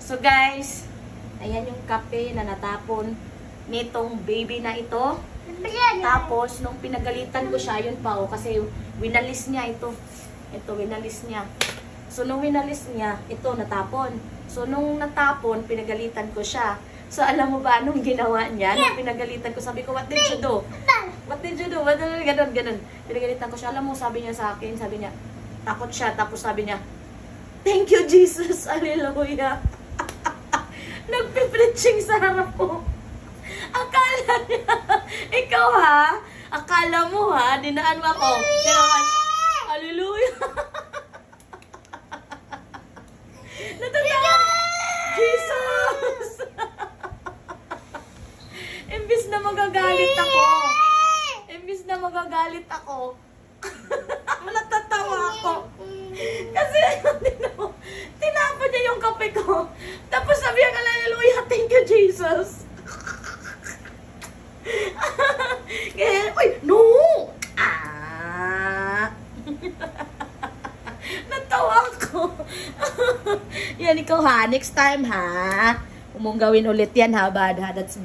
So guys, ayan yung kape na natapon nitong baby na ito. Tapos, nung pinagalitan ko siya, yun pa kasi winalis niya ito. Ito, winalis niya. So, nung winalis niya, ito, natapon. So, nung natapon, pinagalitan ko siya. So, alam mo ba, anong ginawa niya? Nung pinagalitan ko, sabi ko, what did you do? What did you do? Ganun. Pinagalitan ko siya. Alam mo, sabi niya sa akin, sabi niya, takot siya. Tapos sabi niya, thank you, Jesus. Hallelujah. Nagpipreaching sa harap ko. Akala niya, ikaw ha, akala mo ha, dinaan mo ako. Hallelujah. Natatawa. Jesus. Imbis na magagalit ako. Natatawa ako. Kasi, tinapon niya yung kape ko. Tapos sabi niya, hallelujah, thank you, Jesus. Uy, no! Natawa ko. Yan, ikaw ha. Next time ha. Kung mong gawin ulit yan ha, bad ha. That's bad.